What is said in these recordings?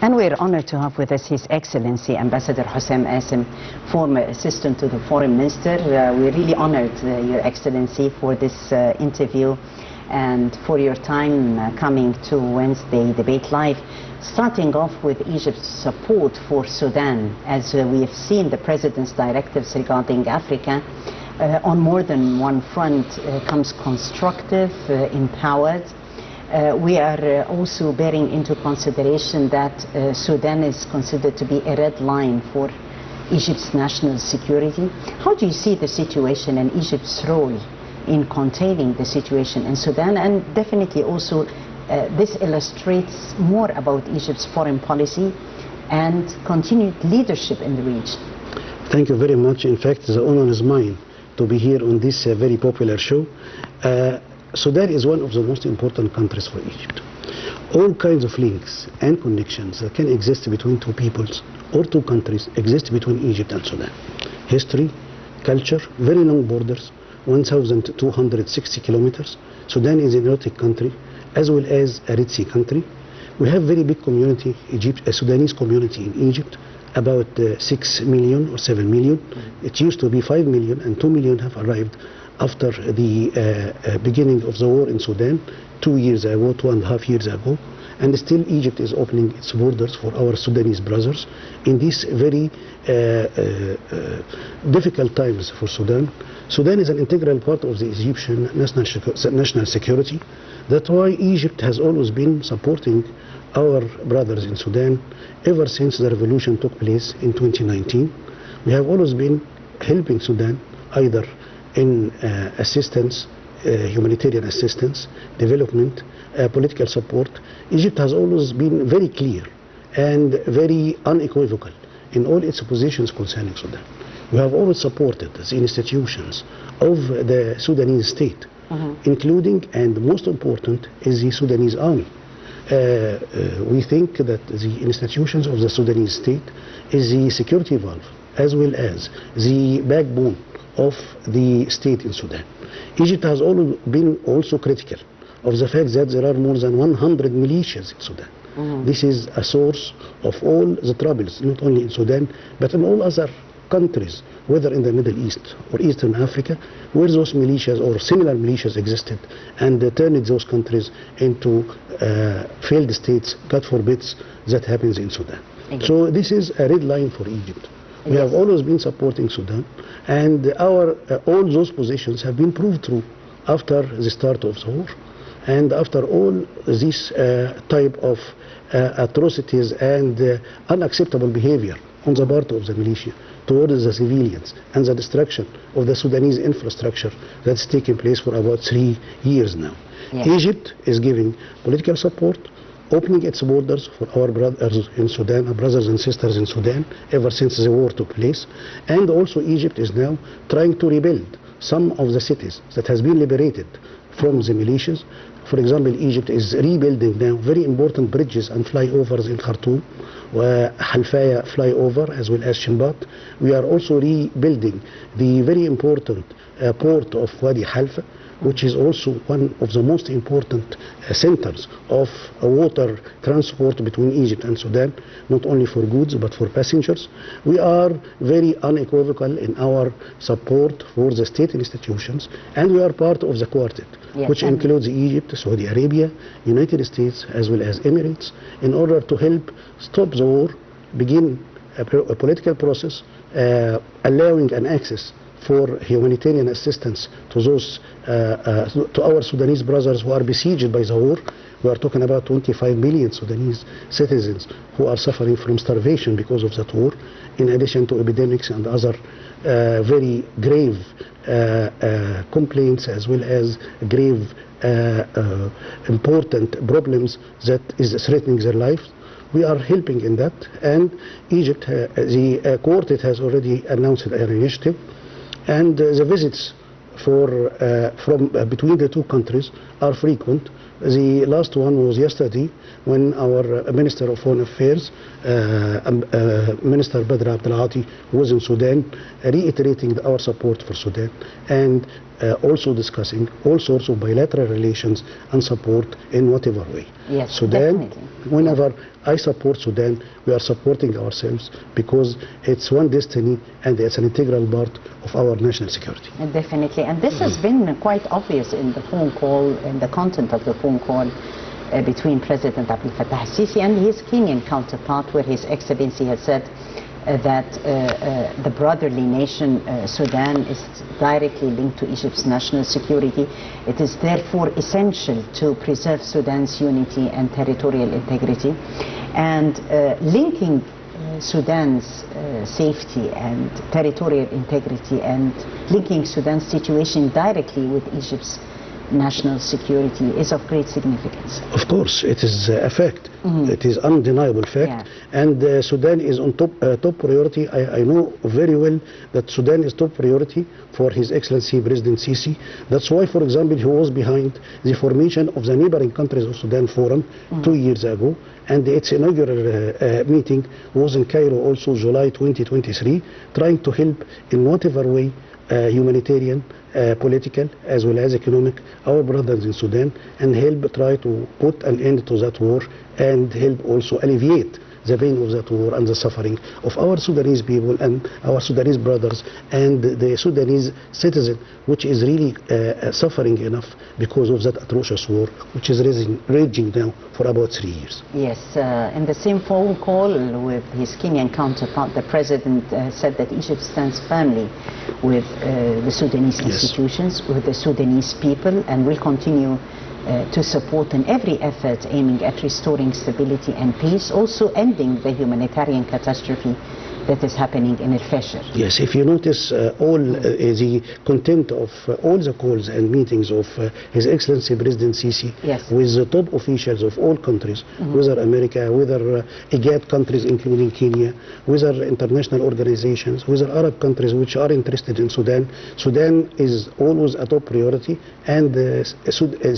And we're honored to have with us His Excellency Ambassador Hossam, former assistant to the Foreign Minister. We're really honored, Your Excellency, for this interview and for your time coming to Wednesday Debate Live. Starting off with Egypt's support for Sudan, as we have seen the President's directives regarding Africa on more than one front comes constructive, empowered. We are also bearing into consideration that Sudan is considered to be a red line for Egypt's national security. How do you see the situation and Egypt's role in containing the situation in Sudan? And definitely also this illustrates more about Egypt's foreign policy and continued leadership in the region. Thank you very much. In fact, the honor is mine to be here on this very popular show. Sudan is one of the most important countries for Egypt. All kinds of links and connections that can exist between two peoples or two countries exist between Egypt and Sudan. History, culture, very long borders, 1,260 kilometers. Sudan is a Nilotic country as well as a Red Sea country. We have very big community, a Sudanese community in Egypt, about 6 million or 7 million. It used to be 5 million, and 2 million have arrived after the beginning of the war in Sudan 2 years ago, 2.5 years ago. And still Egypt is opening its borders for our Sudanese brothers in these very difficult times for Sudan. Sudan is an integral part of the Egyptian national security. That's why Egypt has always been supporting our brothers in Sudan ever since the revolution took place in 2019. We have always been helping Sudan either in assistance, humanitarian assistance, development, political support. Egypt has always been very clear and very unequivocal in all its positions concerning Sudan. We have always supported the institutions of the Sudanese state, including, and most important, is the Sudanese army. We think that the institutions of the Sudanese state is the security valve as well as the backbone of the state in Sudan. Egypt has always been also critical of the fact that there are more than 100 militias in Sudan. This is a source of all the troubles, not only in Sudan, but in all other countries, whether in the Middle East or Eastern Africa, where those militias or similar militias existed and turned those countries into failed states. God forbids that happens in Sudan. So this is a red line for Egypt. We have always been supporting Sudan, and all those positions have been proved true after the start of the war and after all this type of atrocities and unacceptable behavior on the part of the militia towards the civilians and the destruction of the Sudanese infrastructure that's taken place for about 3 years now. Egypt is giving political support, opening its borders for our brothers in Sudan, our brothers and sisters in Sudan, ever since the war took place. And also Egypt is now trying to rebuild some of the cities that has been liberated from the militias. For example, Egypt is rebuilding now very important bridges and flyovers in Khartoum, Halfaya flyover as well as Shimbat. We are also rebuilding the very important port of Wadi Halfa, which is also one of the most important centers of water transport between Egypt and Sudan, not only for goods but for passengers. We are very unequivocal in our support for the state institutions, and we are part of the quartet, which includes Egypt, Saudi Arabia, United States, as well as Emirates, in order to help stop the war, begin a political process, allowing an access for humanitarian assistance to those to our Sudanese brothers who are besieged by the war. We are talking about 25 million Sudanese citizens who are suffering from starvation because of that war, in addition to epidemics and other very grave complaints, as well as grave important problems that is threatening their lives. We are helping in that, and Egypt, the quartet has already announced an initiative, and the visits from between the two countries are frequent The last one was yesterday when our Minister of Foreign Affairs, Minister Badr Abdelati, was in Sudan, reiterating our support for Sudan and also discussing all sorts of bilateral relations and support in whatever way. Yes, Sudan, definitely. whenever I support Sudan, we are supporting ourselves because it's one destiny and it's an integral part of our national security. Definitely, and this has been quite obvious in the phone call, in the content of the phone call between President Abdel Fattah al-Sisi and his Kenyan counterpart, where His Excellency has said that the brotherly nation Sudan is directly linked to Egypt's national security. It is therefore essential to preserve Sudan's unity and territorial integrity, and linking Sudan's safety and territorial integrity and linking Sudan's situation directly with Egypt's national security is of great significance. Of course, it is a fact. It is undeniable fact. Yeah. And Sudan is on top priority. I know very well that Sudan is top priority for His Excellency President Sisi. That's why, for example, he was behind the formation of the Neighboring Countries of Sudan Forum 2 years ago, and its inaugural meeting was in Cairo also July 2023, trying to help in whatever way humanitarian, political as well as economic, our brothers in Sudan, and help try to put an end to that war and help also alleviate the pain of that war and the suffering of our Sudanese people and our Sudanese brothers and the Sudanese citizen, which is really suffering enough because of that atrocious war, which is raging now for about 3 years. Yes, in the same phone call with his Kenyan counterpart, the President said that Egypt stands firmly with the Sudanese institutions, with the Sudanese people, and will continue to support in every effort aiming at restoring stability and peace, also ending the humanitarian catastrophe that is happening in al-Fashir. Yes, if you notice all the content of all the calls and meetings of His Excellency President Sisi with the top officials of all countries, whether America, whether IGAD countries including Kenya, whether international organizations, whether Arab countries which are interested in Sudan, Sudan is always a top priority, and the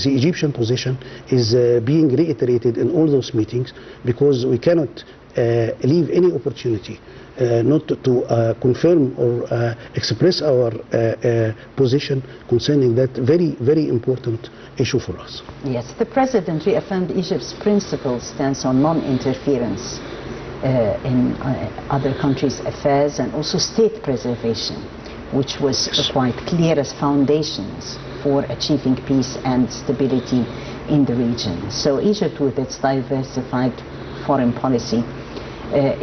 Egyptian position is being reiterated in all those meetings, because we cannot leave any opportunity not to confirm or express our position concerning that very, very important issue for us. Yes, the President reaffirmed Egypt's principled stance on non-interference in other countries' affairs and also state preservation, which was quite clear as foundations for achieving peace and stability in the region. So Egypt, with its diversified foreign policy,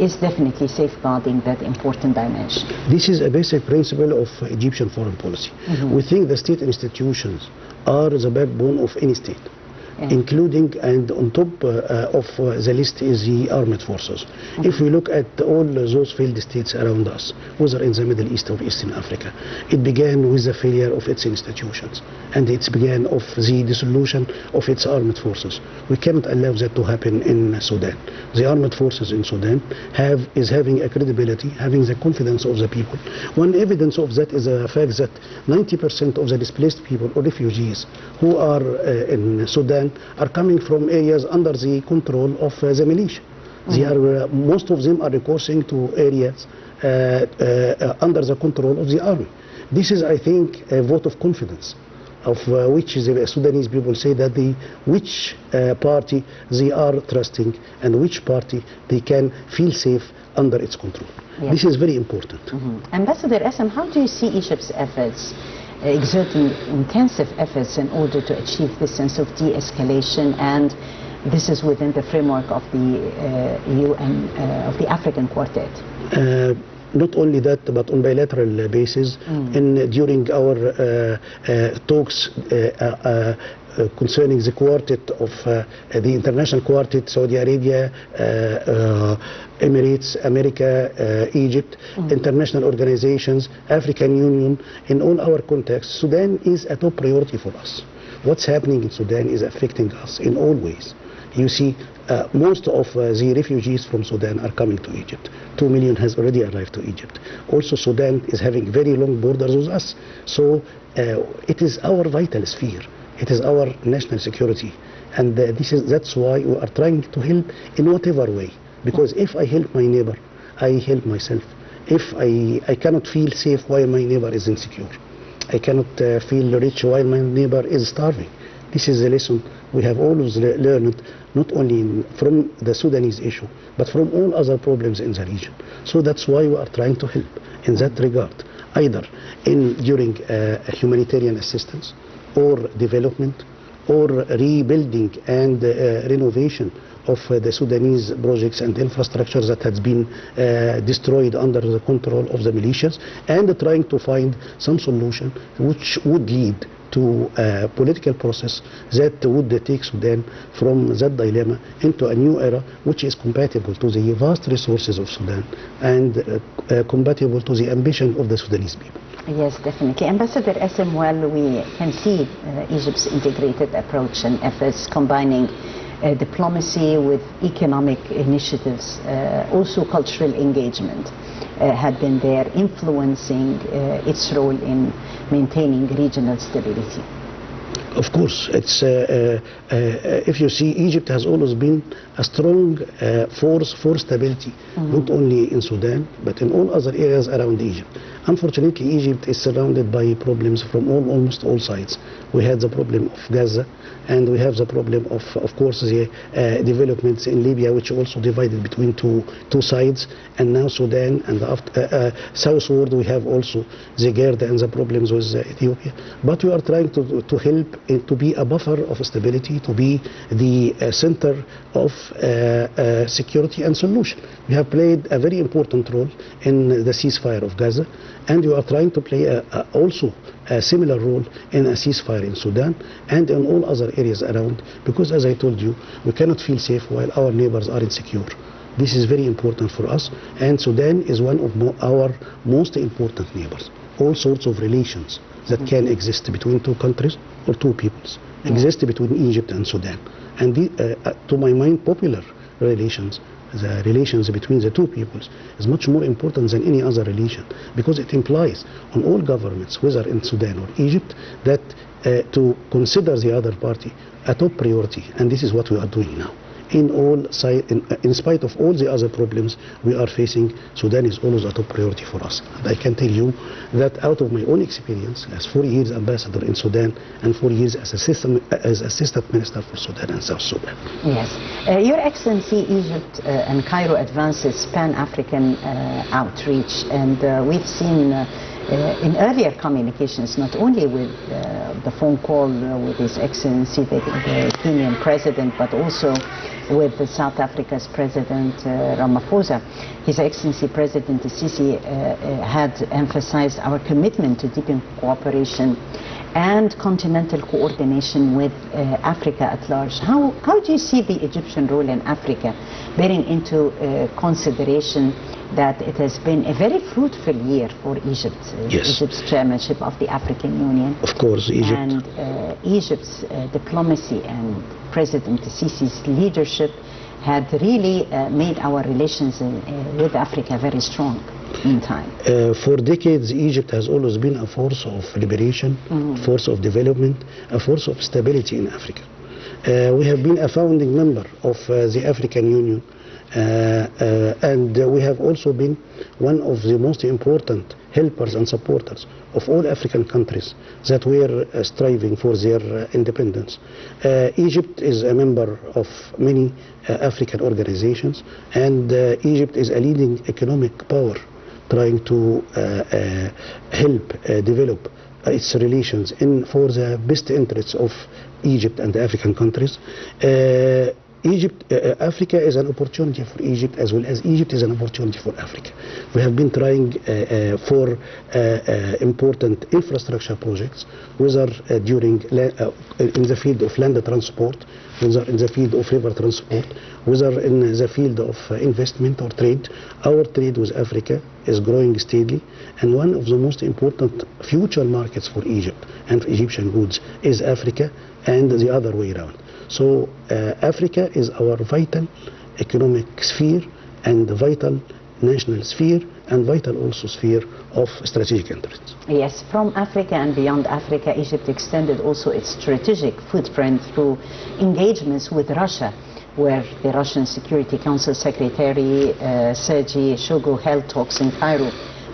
is definitely safeguarding that important dimension. This is a basic principle of Egyptian foreign policy. We think the state institutions are the backbone of any state, including, and on top of the list is the armed forces. If we look at all those failed states around us, whether in the Middle East or Eastern Africa, it began with the failure of its institutions, and it began of the dissolution of its armed forces. We cannot allow that to happen in Sudan. The armed forces in Sudan is having a credibility, having the confidence of the people. One evidence of that is the fact that 90% of the displaced people or refugees who are in Sudan are coming from areas under the control of the militia. They are, most of them are recoursing to areas under the control of the army. This is, I think, a vote of confidence, of which the Sudanese people say that which party they are trusting and which party they can feel safe under its control. Yes. This is very important. Ambassador Qassem, how do you see Egypt's efforts exerting intensive efforts in order to achieve this sense of de-escalation, and this is within the framework of the UN, of the African Quartet? Not only that, but on bilateral basis, during our talks concerning the quartet of the international quartet, Saudi Arabia, Emirates, America, Egypt, international organizations, African Union, in all our contexts, Sudan is a top priority for us. What's happening in Sudan is affecting us in all ways. You see, most of the refugees from Sudan are coming to Egypt. 2 million has already arrived to Egypt. Also, Sudan is having very long borders with us. So it is our vital sphere. It is our national security. And that's why we are trying to help in whatever way. Because if I help my neighbor, I help myself. If I cannot feel safe while my neighbor is insecure, I cannot feel rich while my neighbor is starving. This is a lesson we have always learned, not only from the Sudanese issue, but from all other problems in the region. So that's why we are trying to help in that regard, either during humanitarian assistance, or development, or rebuilding and renovation of the Sudanese projects and infrastructure that has been destroyed under the control of the militias, and trying to find some solution which would lead to a political process that would take Sudan from that dilemma into a new era which is compatible to the vast resources of Sudan and compatible to the ambition of the Sudanese people. Yes, definitely. Ambassador Qassem, well, we can see Egypt's integrated approach and efforts combining diplomacy with economic initiatives, also cultural engagement had been there, influencing its role in maintaining regional stability. Of course, it's if you see, Egypt has always been a strong force for stability, not only in Sudan, but in all other areas around Egypt. Unfortunately, Egypt is surrounded by problems from almost all sides. We had the problem of Gaza, and we have the problem of course, the developments in Libya, which also divided between two sides, and now Sudan, and southward we have also the GERD and the problems with Ethiopia. But we are trying to help to be a buffer of stability, to be the center of security and solution. We have played a very important role in the ceasefire of Gaza, and we are trying to play also a similar role in a ceasefire in Sudan and in all other areas around, because as I told you, we cannot feel safe while our neighbors are insecure. This is very important for us, and Sudan is one of our most important neighbors. All sorts of relations that can exist between two countries or two peoples exist between Egypt and Sudan. And to my mind, popular relations, the relations between the two peoples, is much more important than any other relation, because it implies on all governments, whether in Sudan or Egypt, that to consider the other party a top priority, and this is what we are doing now. In spite of all the other problems we are facing, Sudan is always a top priority for us. And I can tell you that out of my own experience as 4 years ambassador in Sudan and 4 years as assistant minister for Sudan and South Sudan. Yes. Your Excellency, Egypt and Cairo advances Pan-African outreach, and we've seen in earlier communications, not only with the phone call with His Excellency the Kenyan President, but also with South Africa's President Ramaphosa. His Excellency President Sisi had emphasized our commitment to deepen cooperation and continental coordination with Africa at large. How do you see the Egyptian role in Africa, bearing into consideration that it has been a very fruitful year for Egypt, Egypt's chairmanship of the African Union? Of course, Egypt. And Egypt's diplomacy and President Sisi's leadership had really made our relations with Africa very strong in time. For decades, Egypt has always been a force of liberation, a force of development, a force of stability in Africa. We have been a founding member of the African Union, and we have also been one of the most important helpers and supporters of all African countries that were striving for their independence. Egypt is a member of many African organizations, and Egypt is a leading economic power trying to help develop its relations for the best interests of Egypt and the African countries. Africa is an opportunity for Egypt, as well as Egypt is an opportunity for Africa. We have been trying for important infrastructure projects, whether in the field of land transport, whether in the field of river transport, whether in the field of investment or trade. Our trade with Africa is growing steadily, and one of the most important future markets for Egypt and for Egyptian goods is Africa, and the other way around. So Africa is our vital economic sphere and vital national sphere, and vital also sphere of strategic interest. Yes, from Africa and beyond Africa, Egypt extended also its strategic footprint through engagements with Russia, where the Russian Security Council Secretary Sergei Shoigu held talks in Cairo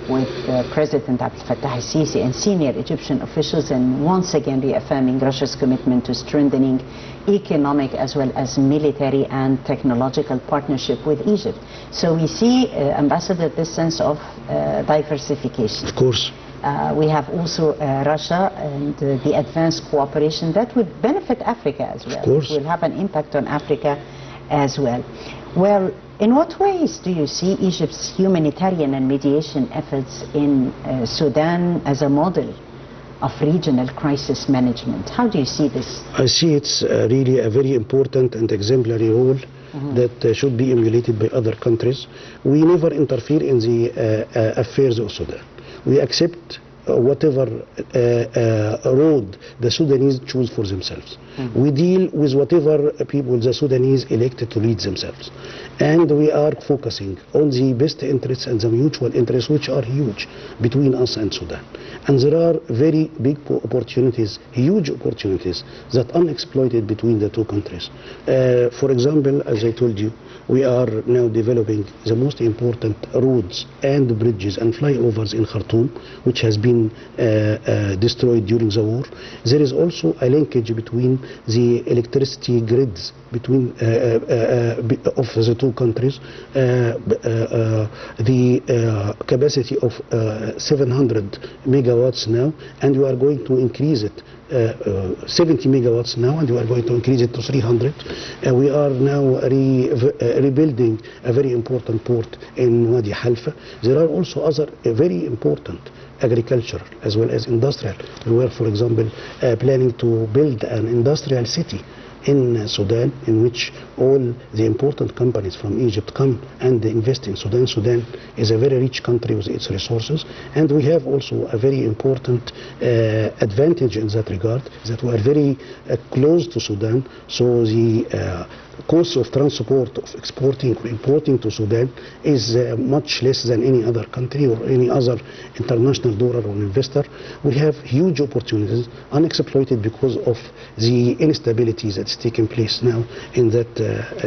with President Abdel Fattah al-Sisi and senior Egyptian officials, and once again reaffirming Russia's commitment to strengthening economic as well as military and technological partnership with Egypt. So we see, Ambassador, this sense of diversification. Of course. We have also Russia and the advanced cooperation that would benefit Africa as well. Of course. It will have an impact on Africa as well. Well, in what ways do you see Egypt's humanitarian and mediation efforts in Sudan as a model of regional crisis management? How do you see this? I see it's really a very important and exemplary role that should be emulated by other countries. We never interfere in the affairs of Sudan. We accept whatever road the Sudanese choose for themselves. We deal with whatever people the Sudanese elected to lead themselves. And we are focusing on the best interests and the mutual interests, which are huge between us and Sudan. And there are very big opportunities, huge opportunities that are unexploited between the two countries. For example, as I told you, we are now developing the most important roads and bridges and flyovers in Khartoum, which has been destroyed during the war. There is also a linkage between the electricity grids between of the two countries. The capacity of 700 megawatts now, and we are going to increase it 70 megawatts now, and we are going to increase it to 300. We are now rebuilding a very important port in Wadi Halfa. There are also other very important agricultural as well as industrial. We were, for example, planning to build an industrial city in Sudan, in which all the important companies from Egypt come and invest in Sudan. Sudan is a very rich country with its resources, and we have also a very important advantage in that regard, that we are very close to Sudan, so the cost of transport of exporting or importing to Sudan is much less than any other country or any other international donor or investor. We have huge opportunities unexploited because of the instabilities that's taking place now in that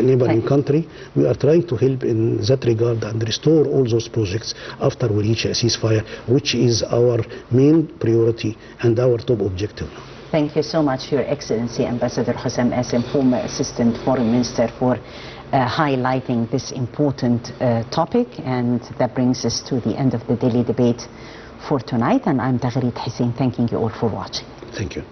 neighboring country. We are trying to help in that regard and restore all those projects after we reach a ceasefire, which is our main priority and our top objective now. Thank you so much, Your Excellency, Ambassador Hossam Qassem, former Assistant Foreign Minister, for highlighting this important topic. And that brings us to the end of the daily debate for tonight. And I'm Taghrit Hussein, thanking you all for watching. Thank you.